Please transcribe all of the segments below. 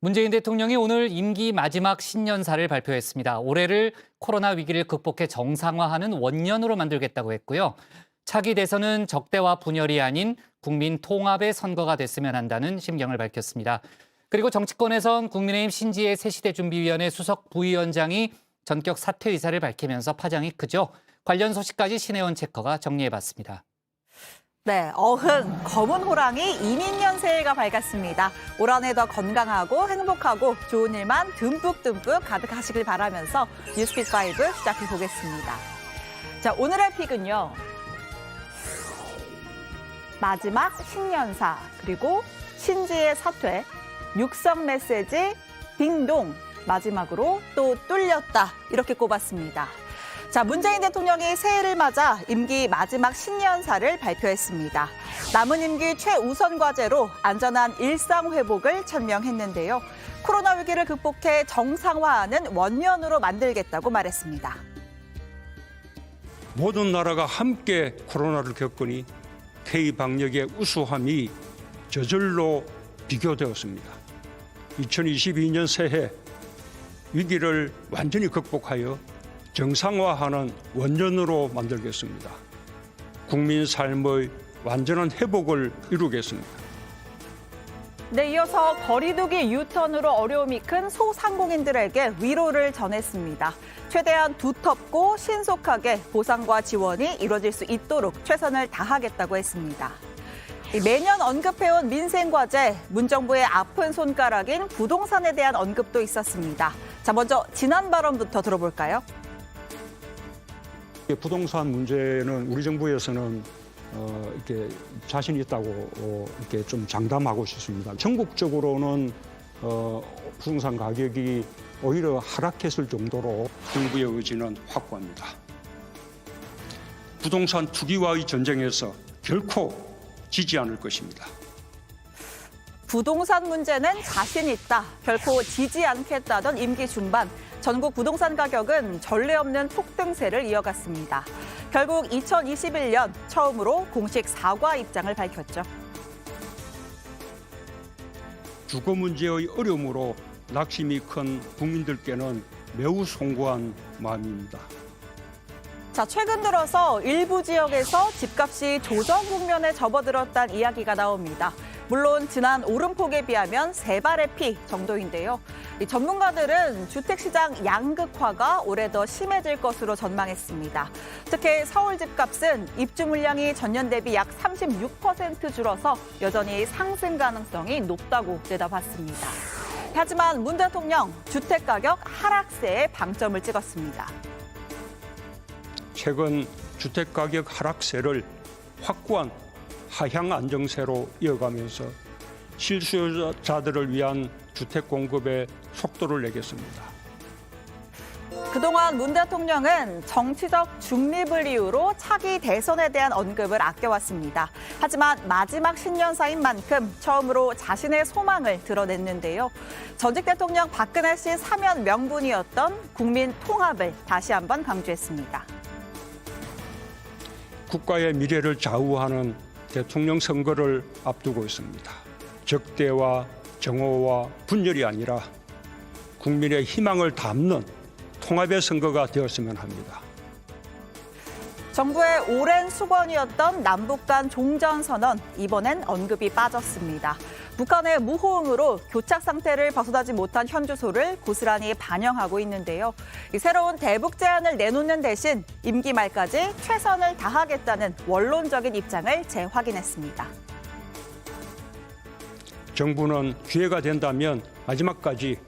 문재인 대통령이 오늘 임기 마지막 신년사를 발표했습니다. 올해를 코로나 위기를 극복해 정상화하는 원년으로 만들겠다고 했고요. 차기 대선은 적대와 분열이 아닌 국민 통합의 선거가 됐으면 한다는 심경을 밝혔습니다. 그리고 정치권에선 국민의힘 신지혜 새시대준비위원회 수석 부위원장이 전격 사퇴 의사를 밝히면서 파장이 크죠. 관련 소식까지 신혜원 체커가 정리해봤습니다. 네, 어흥, 검은 호랑이 이민년 새해가 밝았습니다. 올 한 해 더 건강하고 행복하고 좋은 일만 듬뿍듬뿍 가득하시길 바라면서 뉴스픽5 시작해 보겠습니다. 자, 오늘의 픽은요. 마지막 신년사, 그리고 신지의 사퇴, 육성 메시지, 딩동, 마지막으로 또 뚫렸다 이렇게 꼽았습니다. 자, 문재인 대통령이 새해를 맞아 임기 마지막 신년사를 발표했습니다. 남은 임기 최우선 과제로 안전한 일상 회복을 천명했는데요. 코로나 위기를 극복해 정상화하는 원년으로 만들겠다고 말했습니다. 모든 나라가 함께 코로나를 겪으니 K-방역의 우수함이 저절로 비교되었습니다. 2022년 새해 위기를 완전히 극복하여 정상화하는 원년으로 만들겠습니다. 국민 삶의 완전한 회복을 이루겠습니다. 네, 이어서 거리두기 유턴으로 어려움이 큰 소상공인들에게 위로를 전했습니다. 최대한 두텁고 신속하게 보상과 지원이 이루어질 수 있도록 최선을 다하겠다고 했습니다. 매년 언급해온 민생과제, 문정부의 아픈 손가락인 부동산에 대한 언급도 있었습니다. 자, 먼저 지난 발언부터 들어볼까요? 부동산 문제는 우리 정부에서는 이렇게 자신 있다고 이렇게 좀 장담하고 싶습니다. 전국적으로는 부동산 가격이 오히려 하락했을 정도로 정부의 의지는 확고합니다. 부동산 투기와의 전쟁에서 결코 지지 않을 것입니다. 부동산 문제는 자신 있다, 결코 지지 않겠다던 임기 중반, 전국 부동산 가격은 전례 없는 폭등세를 이어갔습니다. 결국 2021년 처음으로 공식 사과 입장을 밝혔죠. 주거 문제의 어려움으로 낙심이 큰 국민들께는 매우 송구한 마음입니다. 자, 최근 들어서 일부 지역에서 집값이 조정 국면에 접어들었다는 이야기가 나옵니다. 물론 지난 오름폭에 비하면 세 발의 피 정도인데요. 이 전문가들은 주택시장 양극화가 올해 더 심해질 것으로 전망했습니다. 특히 서울 집값은 입주 물량이 전년 대비 약 36% 줄어서 여전히 상승 가능성이 높다고 내다봤습니다. 하지만 문 대통령 주택가격 하락세에 방점을 찍었습니다. 최근 주택가격 하락세를 확고한 하향 안정세로 이어가면서 실수요자들을 위한 주택 공급에 속도를 내겠습니다. 그동안 문 대통령은 정치적 중립을 이유로 차기 대선에 대한 언급을 아껴왔습니다. 하지만 마지막 신년사인 만큼 처음으로 자신의 소망을 드러냈는데요. 전직 대통령 박근혜 씨 사면 명분이었던 국민 통합을 다시 한번 강조했습니다. 국가의 미래를 좌우하는 대통령 선거를 앞두고 있습니다. 적대와 정오와 분열이 아니라 국민의 희망을 담는 통합의 선거가 되었으면 합니다. 정부의 오랜 수건이었던 남북 간 종전선언, 이번엔 언급이 빠졌습니다. 북한의 무호응으로 교착 상태를 벗어나지 못한 현주소를 고스란히 반영하고 있는데요. 새로운 대북 제안을 내놓는 대신 임기 말까지 최선을 다하겠다는 원론적인 입장을 재확인했습니다. 정부는 기회가 된다면 마지막까지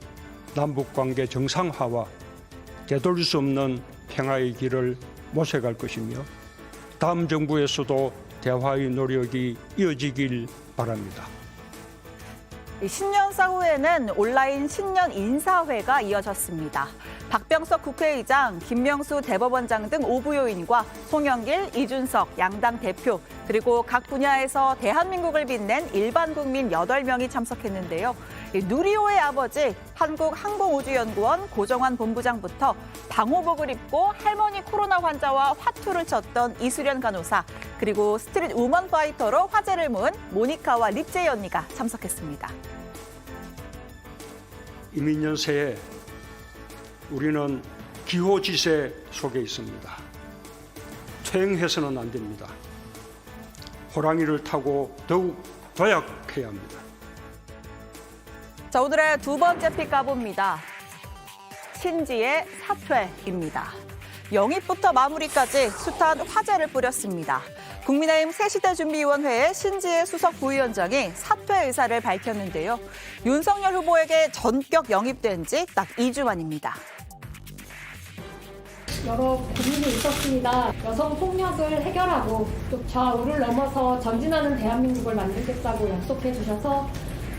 남북관계 정상화와 되돌릴 수 없는 평화의 길을 모색할 것이며 다음 정부에서도 대화의 노력이 이어지길 바랍니다. 신년사 후에는 온라인 신년 인사회가 이어졌습니다. 박병석 국회의장, 김명수 대법원장 등 5부 요인과 송영길, 이준석 양당 대표, 그리고 각 분야에서 대한민국을 빛낸 일반 국민 8명이 참석했는데요. 누리호의 아버지, 한국항공우주연구원 고정환 본부장부터 방호복을 입고 할머니 코로나 환자와 화투를 쳤던 이수련 간호사, 그리고 스트릿 우먼 파이터로 화제를 모은 모니카와 립제이 언니가 참석했습니다. 이민연세에 우리는 기호지세 속에 있습니다. 퇴행해서는 안 됩니다. 호랑이를 타고 더욱 도약해야 합니다. 자, 오늘의 두 번째 픽 가봅니다. 신지의 사퇴입니다. 영입부터 마무리까지 숱한 화제를 뿌렸습니다. 국민의힘 새시대준비위원회의 신지혜 수석 부위원장이 사퇴 의사를 밝혔는데요. 윤석열 후보에게 전격 영입된 지 딱 2주 만입니다. 여러 고민이 있었습니다. 여성 폭력을 해결하고 또 좌우를 넘어서 전진하는 대한민국을 만들겠다고 약속해 주셔서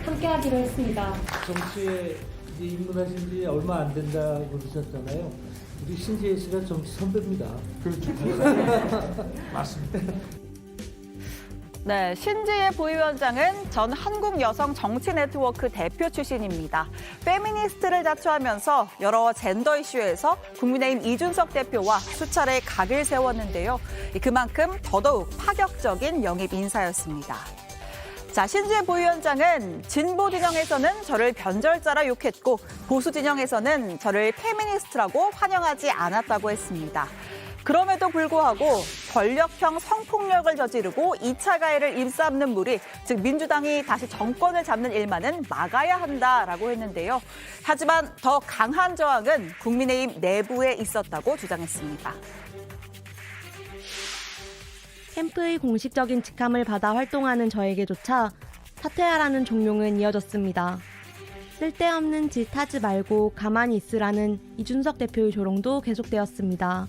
함께하기로 했습니다. 정치에 이제 입문하신 지 얼마 안 된다고 그러셨잖아요. 우리 신지혜 씨가 정치 선배입니다. 그렇죠. 맞습니다. 네, 신지혜 부위원장은 전 한국여성정치네트워크 대표 출신입니다. 페미니스트를 자처하면서 여러 젠더 이슈에서 국민의힘 이준석 대표와 수차례 각을 세웠는데요. 그만큼 더더욱 파격적인 영입 인사였습니다. 자, 신지혜 부위원장은 진보 진영에서는 저를 변절자라 욕했고 보수 진영에서는 저를 페미니스트라고 환영하지 않았다고 했습니다. 그럼에도 불구하고 권력형 성폭력을 저지르고 2차 가해를 일삼는 무리, 즉 민주당이 다시 정권을 잡는 일만은 막아야 한다라고 했는데요. 하지만 더 강한 저항은 국민의힘 내부에 있었다고 주장했습니다. 캠프의 공식적인 직함을 받아 활동하는 저에게조차 사퇴하라는 종용은 이어졌습니다. 쓸데없는 짓 하지 말고 가만히 있으라는 이준석 대표의 조롱도 계속되었습니다.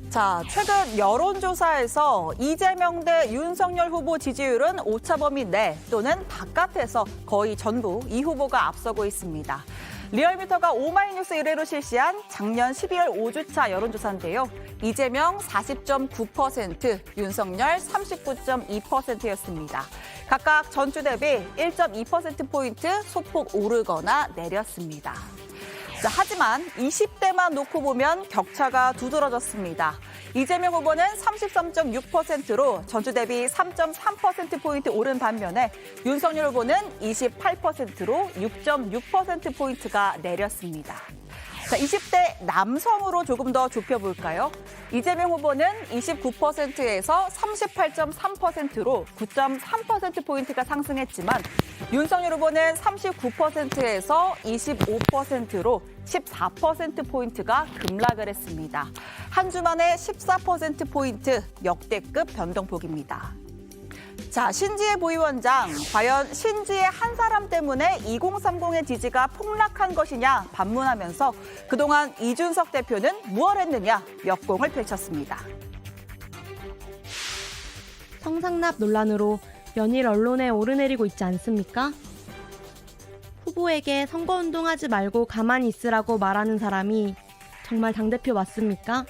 자, 최근 여론조사에서 이재명 대 윤석열 후보 지지율은 오차범위 내 또는 바깥에서 거의 전부 이 후보가 앞서고 있습니다. 리얼미터가 오마이뉴스 1회로 실시한 작년 12월 5주차 여론조사인데요. 이재명 40.9%, 윤석열 39.2%였습니다. 각각 전주 대비 1.2%포인트 소폭 오르거나 내렸습니다. 자, 하지만 20대만 놓고 보면 격차가 두드러졌습니다. 이재명 후보는 33.6%로 전주 대비 3.3%포인트 오른 반면에 윤석열 후보는 28%로 6.6%포인트가 내렸습니다. 자, 20대 남성으로 조금 더 좁혀볼까요? 이재명 후보는 29%에서 38.3%로 9.3%포인트가 상승했지만 윤석열 후보는 39%에서 25%로 14%포인트가 급락을 했습니다. 한 주 만에 14%포인트 역대급 변동폭입니다. 자, 신지혜 부위원장, 과연 신지혜 한 사람 때문에 2030의 지지가 폭락한 것이냐 반문하면서 그동안 이준석 대표는 무엇 했느냐 역공을 펼쳤습니다. 성상납 논란으로 연일 언론에 오르내리고 있지 않습니까? 후보에게 선거운동하지 말고 가만히 있으라고 말하는 사람이 정말 당대표 맞습니까?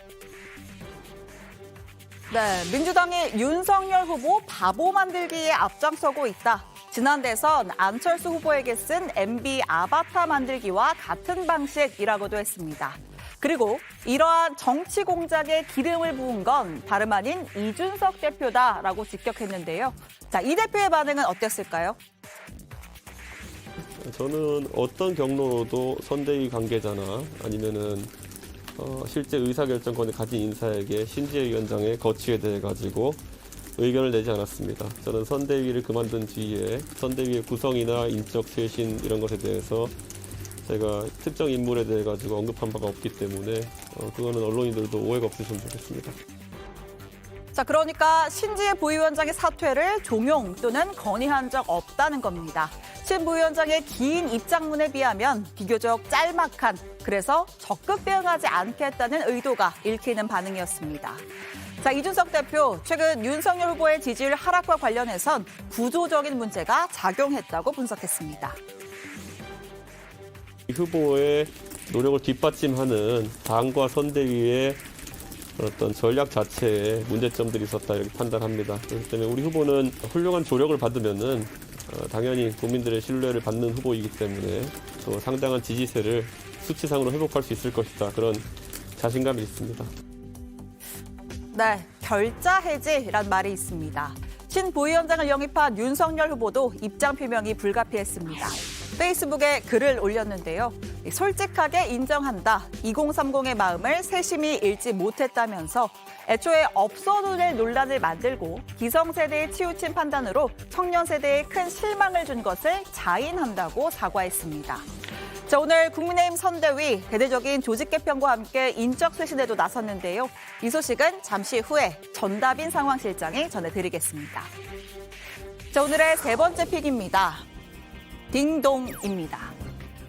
네, 민주당이 윤석열 후보 바보 만들기에 앞장서고 있다. 지난 대선 안철수 후보에게 쓴 MB 아바타 만들기와 같은 방식이라고도 했습니다. 그리고 이러한 정치 공작에 기름을 부은 건 다름 아닌 이준석 대표다라고 직격했는데요. 자, 이 대표의 반응은 어땠을까요? 저는 어떤 경로로도 선대위 관계자나 아니면은 실제 의사결정권을 가진 인사에게 신지혜 위원장의 거취에 대해 가지고 의견을 내지 않았습니다. 저는 선대위를 그만둔 뒤에 선대위의 구성이나 인적 쇄신 이런 것에 대해서 제가 특정 인물에 대해 가지고 언급한 바가 없기 때문에 그거는 언론인들도 오해가 없으시면 좋겠습니다. 자, 그러니까 신지혜 부위원장의 사퇴를 종용 또는 건의한 적 없다는 겁니다. 신 부위원장의 긴 입장문에 비하면 비교적 짤막한, 그래서 적극 대응하지 않겠다는 의도가 읽히는 반응이었습니다. 자, 이준석 대표, 최근 윤석열 후보의 지지율 하락과 관련해선 구조적인 문제가 작용했다고 분석했습니다. 이 후보의 노력을 뒷받침하는 당과 선대위의 어떤 전략 자체에 문제점들이 있었다 이렇게 판단합니다. 그렇기 때문에 우리 후보는 훌륭한 조력을 받으면은 당연히 국민들의 신뢰를 받는 후보이기 때문에 또 상당한 지지세를 수치상으로 회복할 수 있을 것이다. 그런 자신감이 있습니다. 네, 결자 해지란 말이 있습니다. 신 부위원장을 영입한 윤석열 후보도 입장 표명이 불가피했습니다. 페이스북에 글을 올렸는데요. 솔직하게 인정한다. 2030의 마음을 세심히 읽지 못했다면서 애초에 없어도 논란을 만들고 기성세대의 치우친 판단으로 청년 세대에 큰 실망을 준 것을 자인한다고 사과했습니다. 자, 오늘 국민의힘 선대위 대대적인 조직 개편과 함께 인적 쇄신에도 나섰는데요. 이 소식은 잠시 후에 전다빈 상황실장이 전해드리겠습니다. 자, 오늘의 세 번째 픽입니다. 딩동입니다.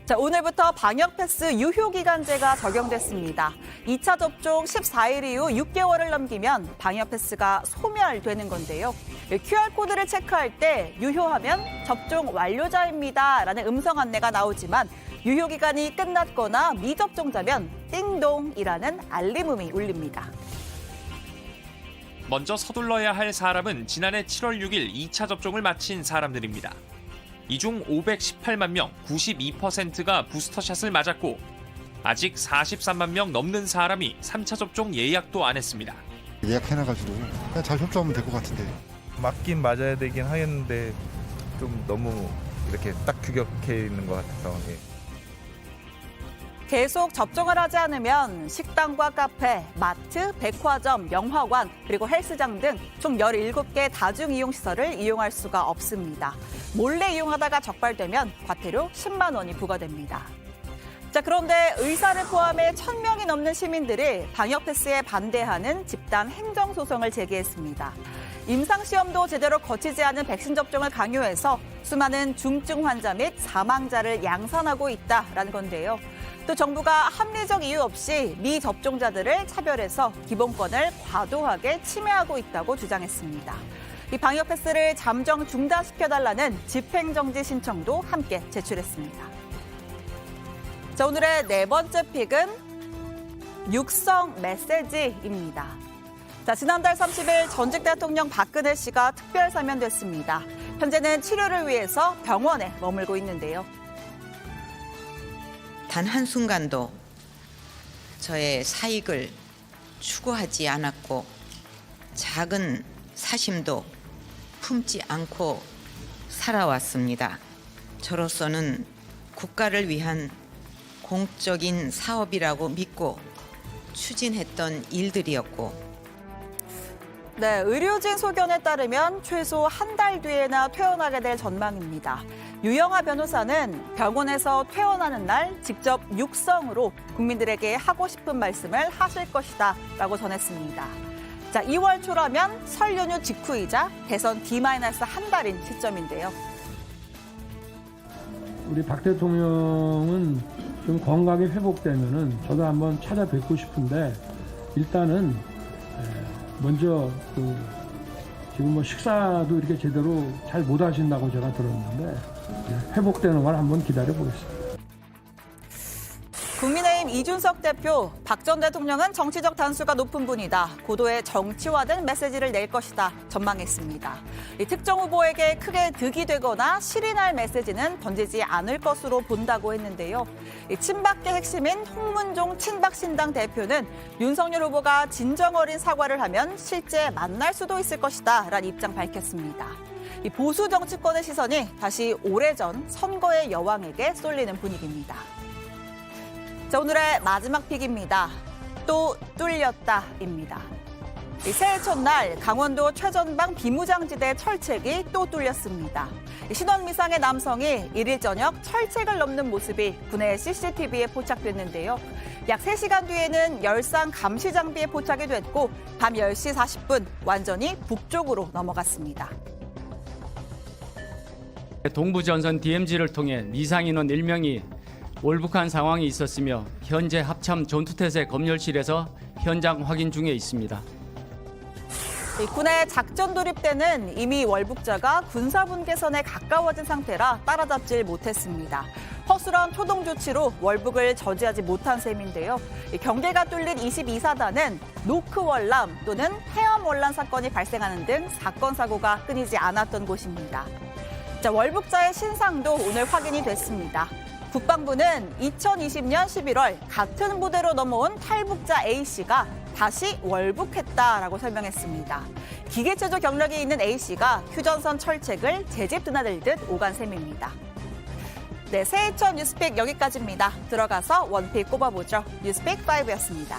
자, 오늘부터 방역패스 유효기간제가 적용됐습니다. 2차 접종 14일 이후 6개월을 넘기면 방역패스가 소멸되는 건데요. QR코드를 체크할 때 유효하면 접종 완료자입니다라는 음성 안내가 나오지만 유효기간이 끝났거나 미접종자면 띵동이라는 알림음이 울립니다. 먼저 서둘러야 할 사람은 지난해 7월 6일 2차 접종을 마친 사람들입니다. 이 중 518만 명, 92%가 부스터샷을 맞았고 아직 43만 명 넘는 사람이 3차 접종 예약도 안 했습니다. 예약해놔가지고 그냥 잘 접종하면 될 것 같은데. 맞긴 맞아야 되긴 하겠는데 좀 너무 이렇게 딱 규격해 있는 것 같아서. 예. 계속 접종을 하지 않으면 식당과 카페, 마트, 백화점, 영화관, 그리고 헬스장 등 총 17개 다중이용시설을 이용할 수가 없습니다. 몰래 이용하다가 적발되면 과태료 10만 원이 부과됩니다. 자, 그런데 의사를 포함해 1,000명이 넘는 시민들이 방역패스에 반대하는 집단 행정소송을 제기했습니다. 임상시험도 제대로 거치지 않은 백신 접종을 강요해서 수많은 중증 환자 및 사망자를 양산하고 있다라는 건데요. 또 정부가 합리적 이유 없이 미접종자들을 차별해서 기본권을 과도하게 침해하고 있다고 주장했습니다. 이 방역패스를 잠정 중단시켜달라는 집행정지 신청도 함께 제출했습니다. 자, 오늘의 네 번째 픽은 육성 메시지입니다. 자, 지난달 30일 전직 대통령 박근혜 씨가 특별 사면됐습니다. 현재는 치료를 위해서 병원에 머물고 있는데요. 단 한순간도 저의 사익을 추구하지 않았고 작은 사심도 품지 않고 살아왔습니다. 저로서는 국가를 위한 공적인 사업이라고 믿고 추진했던 일들이었고 네, 의료진 소견에 따르면 최소 한 달 뒤에나 퇴원하게 될 전망입니다. 유영하 변호사는 병원에서 퇴원하는 날 직접 육성으로 국민들에게 하고 싶은 말씀을 하실 것이다 라고 전했습니다. 자, 2월 초라면 설 연휴 직후이자 대선 D-한 달인 시점인데요. 우리 박 대통령은 좀 건강이 회복되면은 저도 한번 찾아뵙고 싶은데 일단은 먼저 지금 뭐 식사도 이렇게 제대로 잘 못 하신다고 제가 들었는데 회복되는 걸 한번 기다려 보겠습니다. 국민의힘 이준석 대표, 박 전 대통령은 정치적 단수가 높은 분이다. 고도의 정치화된 메시지를 낼 것이다. 전망했습니다. 이 특정 후보에게 크게 득이 되거나 실이 날 메시지는 던지지 않을 것으로 본다고 했는데요. 이 친박계 핵심인 홍문종 친박신당 대표는 윤석열 후보가 진정 어린 사과를 하면 실제 만날 수도 있을 것이다. 라는 입장 밝혔습니다. 이 보수 정치권의 시선이 다시 오래전 선거의 여왕에게 쏠리는 분위기입니다. 자, 오늘의 마지막 픽입니다. 또 뚫렸다입니다. 새해 첫날 강원도 최전방 비무장지대 철책이 또 뚫렸습니다. 신원미상의 남성이 1일 저녁 철책을 넘는 모습이 군의 CCTV에 포착됐는데요. 약 3시간 뒤에는 열상 감시 장비에 포착이 됐고 밤 10시 40분 완전히 북쪽으로 넘어갔습니다. 동부전선 DMZ를 통해 미상인원 1명이 월북한 상황이 있었으며 현재 합참 전투태세 검열실에서 현장 확인 중에 있습니다. 군의 작전 돌입 때는 이미 월북자가 군사분계선에 가까워진 상태라 따라잡질 못했습니다. 허술한 초동 조치로 월북을 저지하지 못한 셈인데요. 경계가 뚫린 22사단은 노크월남 또는 해암월남 사건이 발생하는 등 사건 사고가 끊이지 않았던 곳입니다. 자, 월북자의 신상도 오늘 확인이 됐습니다. 국방부는 2020년 11월 같은 부대로 넘어온 탈북자 A씨가 다시 월북했다라고 설명했습니다. 기계체조 경력이 있는 A씨가 휴전선 철책을 제 집 드나들듯 오간 셈입니다. 네, 새해 첫 뉴스픽 여기까지입니다. 들어가서 원픽 꼽아보죠. 뉴스픽 5였습니다.